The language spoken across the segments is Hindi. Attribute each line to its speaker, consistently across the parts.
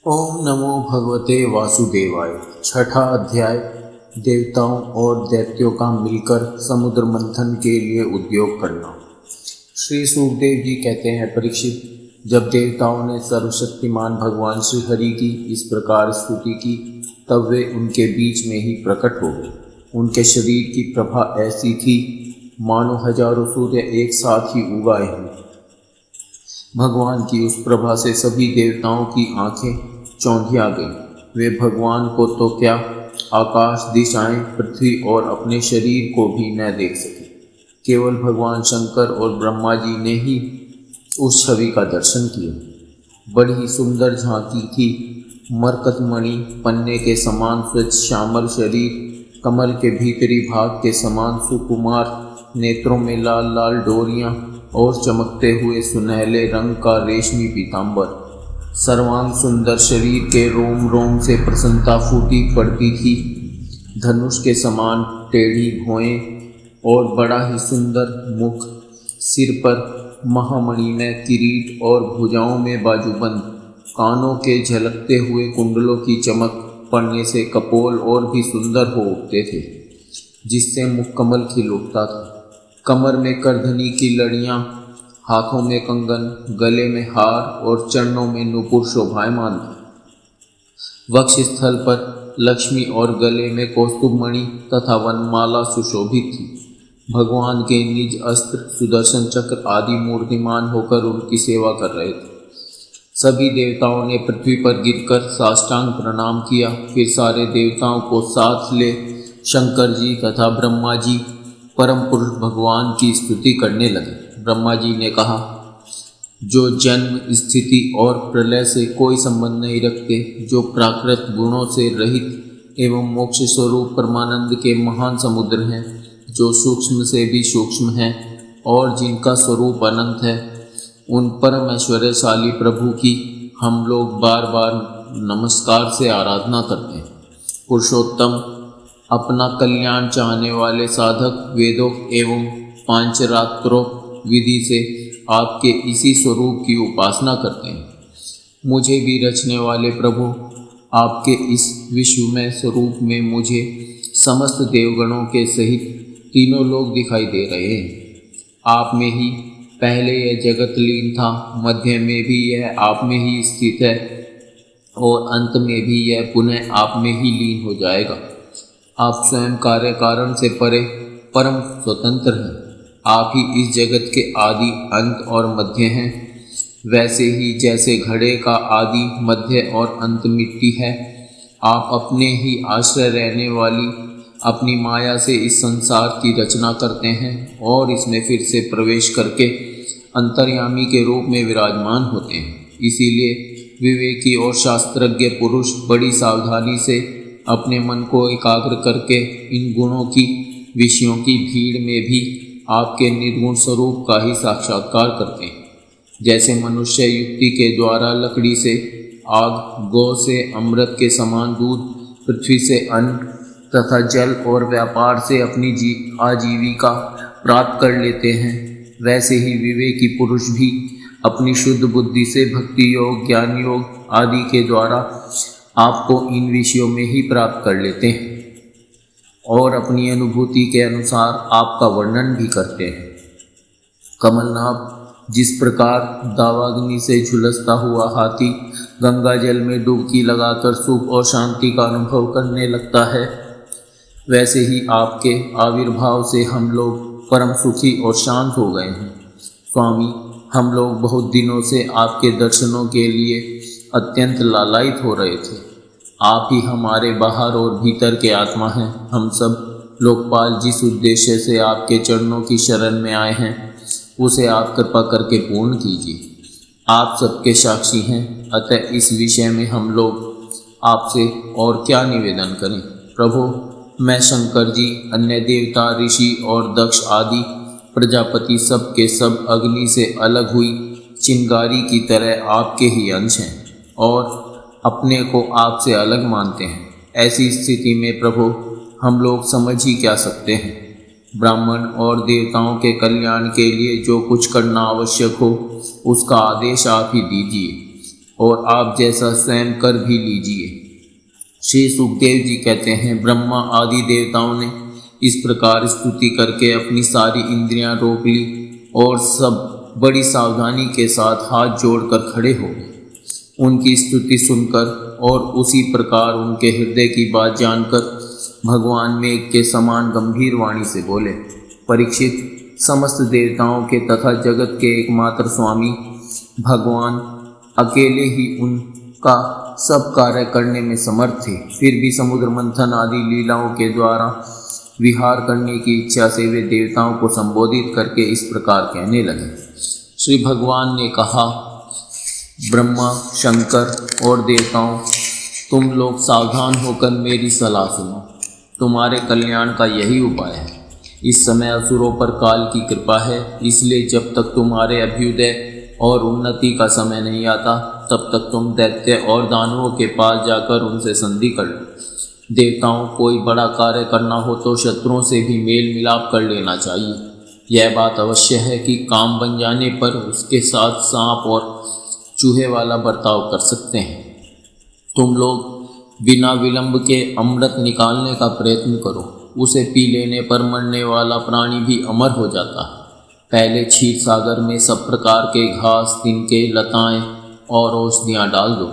Speaker 1: ओम नमो भगवते वासुदेवाय। छठा अध्याय। देवताओं और दैत्यों का मिलकर समुद्र मंथन के लिए उद्योग करना। श्री सुखदेव जी कहते हैं, परीक्षित, जब देवताओं ने सर्वशक्तिमान भगवान श्री हरि की इस प्रकार स्तुति की, तब वे उनके बीच में ही प्रकट हो गए। उनके शरीर की प्रभा ऐसी थी मानो हजारों सूर्य एक साथ ही उगाए हों। भगवान की उस प्रभा से सभी देवताओं की आंखें चौंधिया गईं। वे भगवान को तो क्या, आकाश, दिशाएं, पृथ्वी और अपने शरीर को भी न देख सके। केवल भगवान शंकर और ब्रह्मा जी ने ही उस छवि का दर्शन किया। बड़ी ही सुंदर झांकी थी। मरकतमणि पन्ने के समान स्वच्छ श्यामल शरीर, कमल के भीतरी भाग के समान सुकुमार नेत्रों में लाल लाल डोरियां और चमकते हुए सुनहले रंग का रेशमी पीतांबर। सर्वांग सुंदर शरीर के रोम रोम से प्रसन्नता फूटी पड़ती थी। धनुष के समान टेढ़ी भौहें और बड़ा ही सुंदर मुख, सिर पर महामणिमय किरीट और भुजाओं में बाजूबंद, कानों के झलकते हुए कुंडलों की चमक पड़ने से कपोल और भी सुंदर हो उठते थे, जिससे मुख कमल खिल उठता था। कमर में करधनी की लड़ियां, हाथों में कंगन, गले में हार और चरणों में नुपुर शोभायमान थे। वक्ष स्थल पर लक्ष्मी और गले में कौस्तुभमणि तथा वनमाला सुशोभित थी। भगवान के निज अस्त्र सुदर्शन चक्र आदि मूर्तिमान होकर उनकी सेवा कर रहे थे। सभी देवताओं ने पृथ्वी पर गिरकर साष्टांग प्रणाम किया। फिर सारे देवताओं को साथ ले शंकर जी तथा ब्रह्मा जी परम पुरुष भगवान की स्तुति करने लगे। ब्रह्मा जी ने कहा, जो जन्म, स्थिति और प्रलय से कोई संबंध नहीं रखते, जो प्राकृत गुणों से रहित एवं मोक्ष स्वरूप परमानंद के महान समुद्र हैं, जो सूक्ष्म से भी सूक्ष्म हैं और जिनका स्वरूप अनंत है, उन परम ऐश्वर्यशाली प्रभु की हम लोग बार बार नमस्कार से आराधना करते हैं। पुरुषोत्तम, अपना कल्याण चाहने वाले साधक वेदोक्त एवं पांचरात्रोक्त विधि से आपके इसी स्वरूप की उपासना करते हैं। मुझे भी रचने वाले प्रभु, आपके इस विश्वमय स्वरूप में मुझे समस्त देवगणों के सहित तीनों लोग दिखाई दे रहे हैं। आप में ही पहले यह जगत लीन था, मध्य में भी यह आप में ही स्थित है और अंत में भी यह पुनः आप में ही लीन हो जाएगा। आप स्वयं कार्य कारण से परे परम स्वतंत्र हैं। आप ही इस जगत के आदि, अंत और मध्य हैं। वैसे ही जैसे घड़े का आदि, मध्य और अंत मिट्टी है, आप अपने ही आश्रय रहने वाली अपनी माया से इस संसार की रचना करते हैं और इसमें फिर से प्रवेश करके अंतर्यामी के रूप में विराजमान होते हैं। इसीलिए विवेकी और शास्त्रज्ञ पुरुष बड़ी सावधानी से अपने मन को एकाग्र करके इन गुणों की, विषयों की भीड़ में भी आपके निर्गुण स्वरूप का ही साक्षात्कार करते हैं। जैसे मनुष्य युक्ति के द्वारा लकड़ी से आग, गौ से अमृत के समान दूध, पृथ्वी से अन्न तथा जल और व्यापार से अपनी आजीविका प्राप्त कर लेते हैं, वैसे ही विवेकी पुरुष भी अपनी शुद्ध बुद्धि से भक्ति योग, ज्ञान योग आदि के द्वारा आपको इन विषयों में ही प्राप्त कर लेते हैं और अपनी अनुभूति के अनुसार आपका वर्णन भी करते हैं। कमलनाभ, जिस प्रकार दावाग्नि से झुलसता हुआ हाथी गंगा जल में डुबकी लगाकर सुख और शांति का अनुभव करने लगता है, वैसे ही आपके आविर्भाव से हम लोग परम सुखी और शांत हो गए हैं। स्वामी, हम लोग बहुत दिनों से आपके दर्शनों के लिए अत्यंत लालायित हो रहे थे। आप ही हमारे बाहर और भीतर के आत्मा हैं। हम सब लोकपाल जिस उद्देश्य से आपके चरणों की शरण में आए हैं, उसे आप कृपा करके पूर्ण कीजिए। आप सबके साक्षी हैं, अतः इस विषय में हम लोग आपसे और क्या निवेदन करें। प्रभु, मैं शंकर जी, अन्य देवता, ऋषि और दक्ष आदि प्रजापति सब के सब अग्नि से अलग हुई चिंगारी की तरह आपके ही अंश हैं और अपने को आपसे अलग मानते हैं। ऐसी स्थिति में प्रभु, हम लोग समझ ही क्या सकते हैं। ब्राह्मण और देवताओं के कल्याण के लिए जो कुछ करना आवश्यक हो, उसका आदेश आप ही दीजिए और आप जैसा स्वयं कर भी लीजिए। श्री सुखदेव जी कहते हैं, ब्रह्मा आदि देवताओं ने इस प्रकार स्तुति करके अपनी सारी इंद्रियां रोक ली और सब बड़ी सावधानी के साथ हाथ जोड़कर खड़े हो गए। उनकी स्तुति सुनकर और उसी प्रकार उनके हृदय की बात जानकर भगवान मेघ के समान गंभीर वाणी से बोले, परीक्षित, समस्त देवताओं के तथा जगत के एकमात्र स्वामी भगवान अकेले ही उनका सब कार्य करने में समर्थ थे, फिर भी समुद्र मंथन आदि लीलाओं के द्वारा विहार करने की इच्छा से वे देवताओं को संबोधित करके इस प्रकार कहने लगे। श्री भगवान ने कहा, ब्रह्मा, शंकर और देवताओं, तुम लोग सावधान होकर मेरी सलाह सुनो। तुम्हारे कल्याण का यही उपाय है। इस समय असुरों पर काल की कृपा है, इसलिए जब तक तुम्हारे अभ्युदय और उन्नति का समय नहीं आता, तब तक तुम दैत्य और दानवों के पास जाकर उनसे संधि कर लो। देवताओं, कोई बड़ा कार्य करना हो तो शत्रुओं से भी मेल मिलाप कर लेना चाहिए। यह बात अवश्य है कि काम बन जाने पर उसके साथ सांप और चूहे वाला बर्ताव कर सकते हैं। तुम लोग बिना विलंब के अमृत निकालने का प्रयत्न करो। उसे पी लेने पर मरने वाला प्राणी भी अमर हो जाता है। पहले क्षीर सागर में सब प्रकार के घास, तिनके, लताएं और औषधियाँ डाल दो।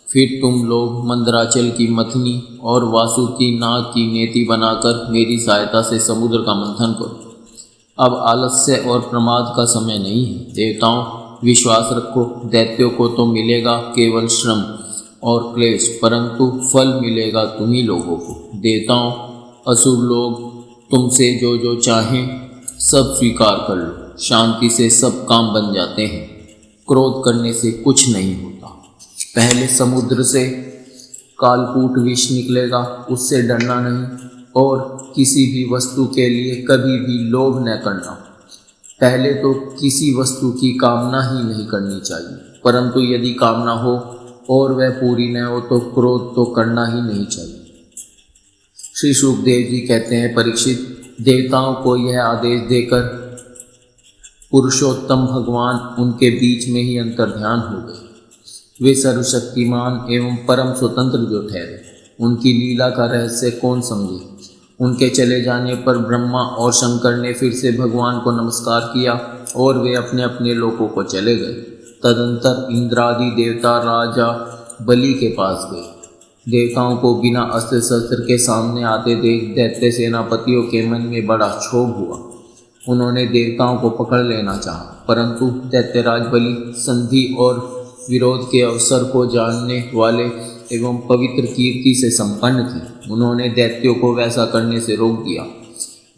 Speaker 1: फिर तुम लोग मंदराचल की मथनी और वासुर की नाग की नेति बनाकर मेरी सहायता से समुद्र का मंथन करो। अब आलस्य और प्रमाद का समय नहीं है। देवताओं, विश्वास रखो, दैत्यों को तो मिलेगा केवल श्रम और क्लेश, परंतु फल मिलेगा तुम्ही लोगों को। देवताओं, असुर लोग तुमसे जो जो चाहें सब स्वीकार कर लो। शांति से सब काम बन जाते हैं। क्रोध करने से कुछ नहीं होता। पहले समुद्र से कालकूट विष निकलेगा, उससे डरना नहीं, और किसी भी वस्तु के लिए कभी भी लोभ न करना। पहले तो किसी वस्तु की कामना ही नहीं करनी चाहिए, परंतु यदि कामना हो और वह पूरी न हो तो क्रोध तो करना ही नहीं चाहिए। श्री सुखदेव जी कहते हैं, परीक्षित, देवताओं को यह आदेश देकर पुरुषोत्तम भगवान उनके बीच में ही अंतर्ध्यान हो गए। वे सर्वशक्तिमान एवं परम स्वतंत्र जो ठहरे, उनकी लीला का रहस्य कौन समझे। उनके चले जाने पर ब्रह्मा और शंकर ने फिर से भगवान को नमस्कार किया और वे अपने अपने लोकों को चले गए। तदंतर इंद्रादि देवता राजा बलि के पास गए। देवताओं को बिना अस्त्र शस्त्र के सामने आते देख दैत्य सेनापतियों के मन में बड़ा क्षोभ हुआ। उन्होंने देवताओं को पकड़ लेना चाहा, परंतु दैत्यराज बलि संधि और विरोध के अवसर को जानने वाले एवं पवित्र कीर्ति से संपन्न थे। उन्होंने दैत्यों को वैसा करने से रोक दिया।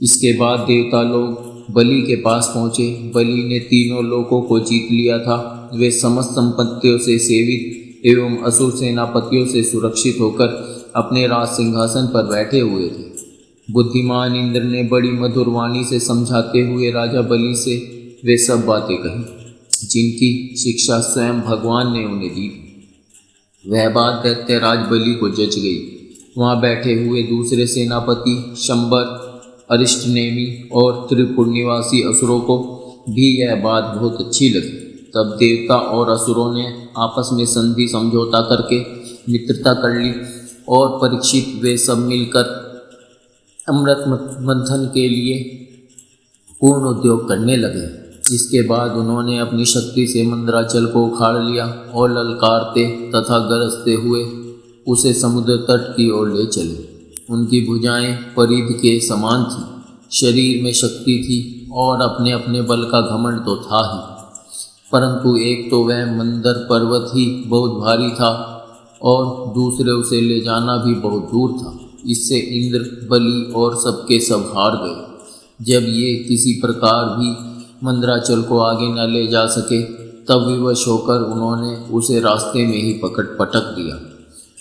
Speaker 1: इसके बाद देवता लोग बलि के पास पहुँचे। बलि ने तीनों लोकों को जीत लिया था। वे समस्त संपत्तियों से सेवित एवं असुर सेनापतियों से सुरक्षित होकर अपने राज सिंहासन पर बैठे हुए थे। बुद्धिमान इंद्र ने बड़ी मधुर वाणी से समझाते हुए राजा बलि से वे सब बातें कही, जिनकी शिक्षा स्वयं भगवान ने उन्हें दी। वह बात दैत्यराज बलि को जच गई। वहाँ बैठे हुए दूसरे सेनापति शंबर, अरिष्टनेमी और त्रिपुर निवासी असुरों को भी यह बात बहुत अच्छी लगी। तब देवता और असुरों ने आपस में संधि समझौता करके मित्रता कर ली और परीक्षित वे सब मिलकर अमृत मंथन के लिए पूर्ण उद्योग करने लगे। इसके बाद उन्होंने अपनी शक्ति से मंदराचल को उखाड़ लिया और ललकारते तथा गरजते हुए उसे समुद्र तट की ओर ले चले। उनकी भुजाएं परिध के समान थीं, शरीर में शक्ति थी और अपने अपने बल का घमंड तो था ही, परंतु एक तो वह मंदर पर्वत ही बहुत भारी था और दूसरे उसे ले जाना भी बहुत दूर था। इससे इंद्र, बलि और सबके सब हार गए। जब ये किसी प्रकार भी मंदराचल को आगे न ले जा सके, तब विवश होकर उन्होंने उसे रास्ते में ही पटक दिया।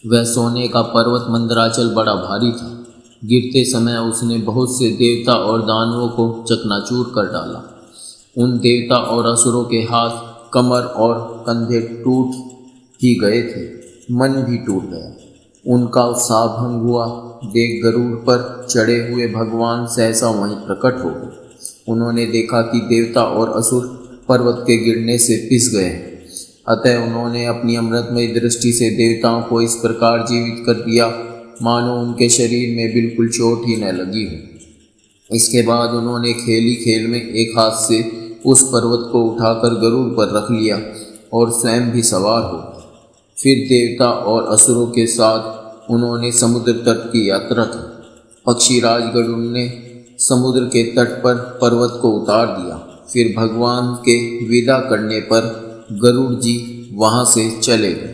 Speaker 1: वह सोने का पर्वत मंदराचल बड़ा भारी था। गिरते समय उसने बहुत से देवता और दानवों को चकनाचूर कर डाला। उन देवता और असुरों के हाथ, कमर और कंधे टूट ही गए थे, मन भी टूट गया। उनका उत्साह भंग हुआ। देख गरुड़ पर चढ़े हुए भगवान सहसा वहीं प्रकट हो गए। उन्होंने देखा कि देवता और असुर पर्वत के गिरने से पिस गए। अतः उन्होंने अपनी अमृतमय दृष्टि से देवताओं को इस प्रकार जीवित कर दिया मानो उनके शरीर में बिल्कुल चोट ही न लगी हो। इसके बाद उन्होंने खेली खेल में एक हाथ से उस पर्वत को उठाकर गरुड़ पर रख लिया और स्वयं भी सवार हो। फिर देवता और असुरों के साथ उन्होंने समुद्र तट की यात्रा की। पक्षीराज गरुड़ ने समुद्र के तट पर पर्वत को उतार दिया। फिर भगवान के विदा करने पर गरुड़ जी वहाँ से चले गए।